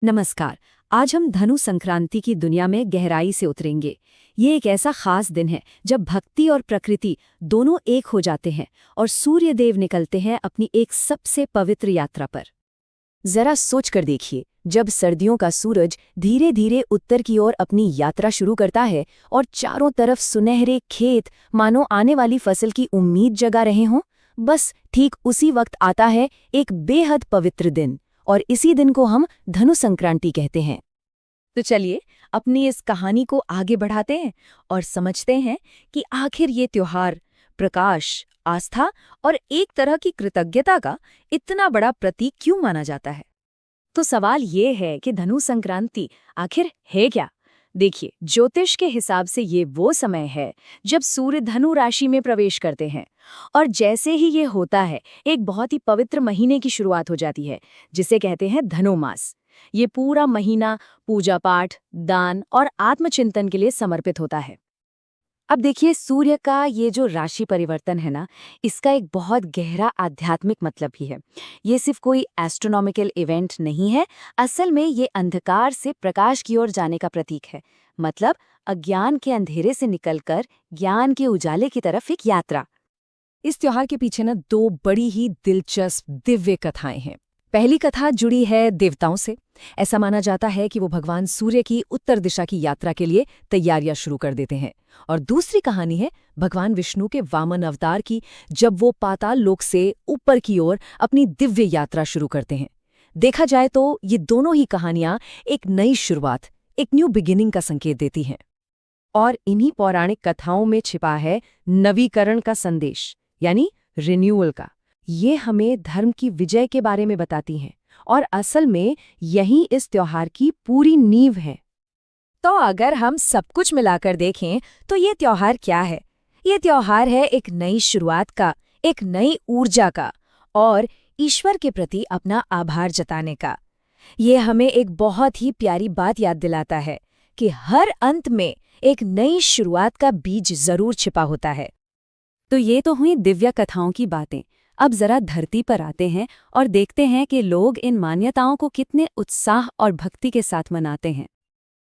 नमस्कार। आज हम धनु संक्रांति की दुनिया में गहराई से उतरेंगे। ये एक ऐसा खास दिन है जब भक्ति और प्रकृति दोनों एक हो जाते हैं और सूर्य देव निकलते हैं अपनी एक सबसे पवित्र यात्रा पर। जरा सोच कर देखिए, जब सर्दियों का सूरज धीरे धीरे उत्तर की ओर अपनी यात्रा शुरू करता है और चारों तरफ सुनहरे खेत मानो आने वाली फसल की उम्मीद जगा रहे हों, बस ठीक उसी वक्त आता है एक बेहद पवित्र दिन, और इसी दिन को हम धनु संक्रांति कहते हैं। तो चलिए अपनी इस कहानी को आगे बढ़ाते हैं और समझते हैं कि आखिर ये त्योहार प्रकाश, आस्था और एक तरह की कृतज्ञता का इतना बड़ा प्रतीक क्यों माना जाता है। तो सवाल ये है कि धनु संक्रांति आखिर है क्या? देखिए, ज्योतिष के हिसाब से ये वो समय है जब सूर्य धनु राशि में प्रवेश करते हैं, और जैसे ही ये होता है एक बहुत ही पवित्र महीने की शुरुआत हो जाती है जिसे कहते हैं धनुमास। ये पूरा महीना पूजा पाठ, दान और आत्मचिंतन के लिए समर्पित होता है। अब देखिए, सूर्य का ये जो राशि परिवर्तन है ना, इसका एक बहुत गहरा आध्यात्मिक मतलब भी है। ये सिर्फ कोई एस्ट्रोनॉमिकल इवेंट नहीं है, असल में ये अंधकार से प्रकाश की ओर जाने का प्रतीक है। मतलब अज्ञान के अंधेरे से निकलकर ज्ञान के उजाले की तरफ एक यात्रा। इस त्योहार के पीछे ना दो बड़ी ही दिलचस्प दिव्य कथाएं हैं। पहली कथा जुड़ी है देवताओं से। ऐसा माना जाता है कि वो भगवान सूर्य की उत्तर दिशा की यात्रा के लिए तैयारियां शुरू कर देते हैं। और दूसरी कहानी है भगवान विष्णु के वामन अवतार की, जब वो पाताल लोक से ऊपर की ओर अपनी दिव्य यात्रा शुरू करते हैं। देखा जाए तो ये दोनों ही कहानियां एक नई शुरुआत, एक न्यू बिगिनिंग का संकेत देती हैं। और इन्हीं पौराणिक कथाओं में छिपा है नवीकरण का संदेश, यानी रिन्यूअल का। ये हमें धर्म की विजय के बारे में बताती हैं, और असल में यही इस त्योहार की पूरी नींव है। तो अगर हम सब कुछ मिलाकर देखें तो ये त्योहार क्या है? ये त्योहार है एक नई शुरुआत का, एक नई ऊर्जा का, और ईश्वर के प्रति अपना आभार जताने का। ये हमें एक बहुत ही प्यारी बात याद दिलाता है कि हर अंत में एक नई शुरुआत का बीज जरूर छिपा होता है। तो ये तो हुई दिव्य कथाओं की बातें। अब जरा धरती पर आते हैं और देखते हैं कि लोग इन मान्यताओं को कितने उत्साह और भक्ति के साथ मनाते हैं।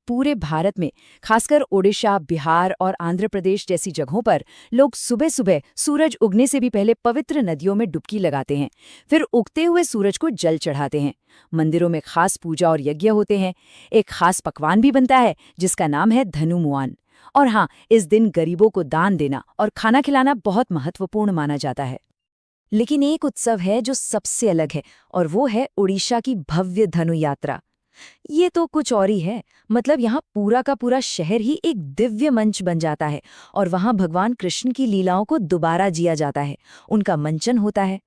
पूरे भारत में, खासकर ओडिशा, बिहार और आंध्र प्रदेश जैसी जगहों पर, लोग सुबह सुबह सूरज उगने से भी पहले पवित्र नदियों में डुबकी लगाते हैं। फिर उगते हुए सूरज को जल चढ़ाते हैं। मंदिरों में खास पूजा और यज्ञ होते हैं। एक खास पकवान भी बनता है जिसका नाम है धनुमुआन। और हाँ, इस दिन गरीबों को दान देना और खाना खिलाना बहुत महत्वपूर्ण माना जाता है। लेकिन एक उत्सव है जो सबसे अलग है, और वो है उड़ीसा की भव्य धनु यात्रा। ये तो कुछ और ही है। मतलब यहाँ पूरा का पूरा शहर ही एक दिव्य मंच बन जाता है, और वहाँ भगवान कृष्ण की लीलाओं को दोबारा जिया जाता है, उनका मंचन होता है।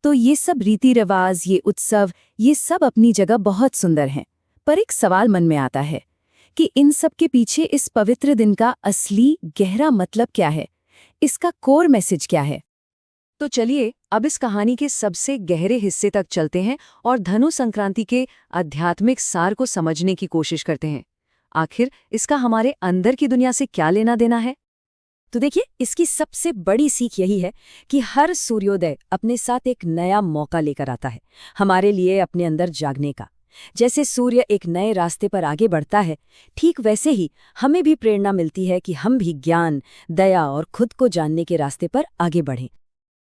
तो ये सब रीति रिवाज, ये उत्सव, ये सब अपनी जगह बहुत सुंदर हैं। पर एक सवाल मन में आता है कि इन सब के पीछे इस पवित्र दिन का असली गहरा मतलब क्या है? इसका कोर मैसेज क्या है? तो चलिए अब इस कहानी के सबसे गहरे हिस्से तक चलते हैं और धनु संक्रांति के आध्यात्मिक सार को समझने की कोशिश करते हैं। आखिर इसका हमारे अंदर की दुनिया से क्या लेना देना है? तो देखिए, इसकी सबसे बड़ी सीख यही है कि हर सूर्योदय अपने साथ एक नया मौका लेकर आता है हमारे लिए अपने अंदर जागने का। जैसे सूर्य एक नए रास्ते पर आगे बढ़ता है, ठीक वैसे ही हमें भी प्रेरणा मिलती है कि हम भी ज्ञान, दया और खुद को जानने के रास्ते पर आगे बढ़ें।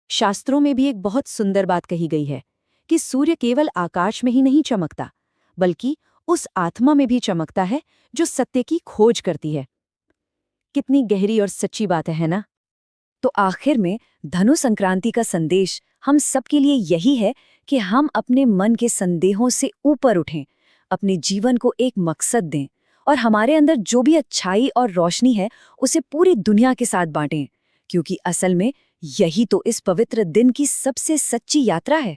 शास्त्रों में भी एक बहुत सुंदर बात कही गई है कि सूर्य केवल आकाश में ही नहीं चमकता, बल्कि उस आत्मा में भी चमकता है जो सत्य की खोज करती है। कितनी गहरी और सच्ची बात है ना? तो आखिर में धनु संक्रांति का संदेश हम सबके लिए यही है कि हम अपने मन के संदेहों से ऊपर उठें, अपने जीवन को एक मकसद दें, और हमारे अंदर जो भी अच्छाई और रोशनी है उसे पूरी दुनिया के साथ बांटें, क्योंकि असल में यही तो इस पवित्र दिन की सबसे सच्ची यात्रा है।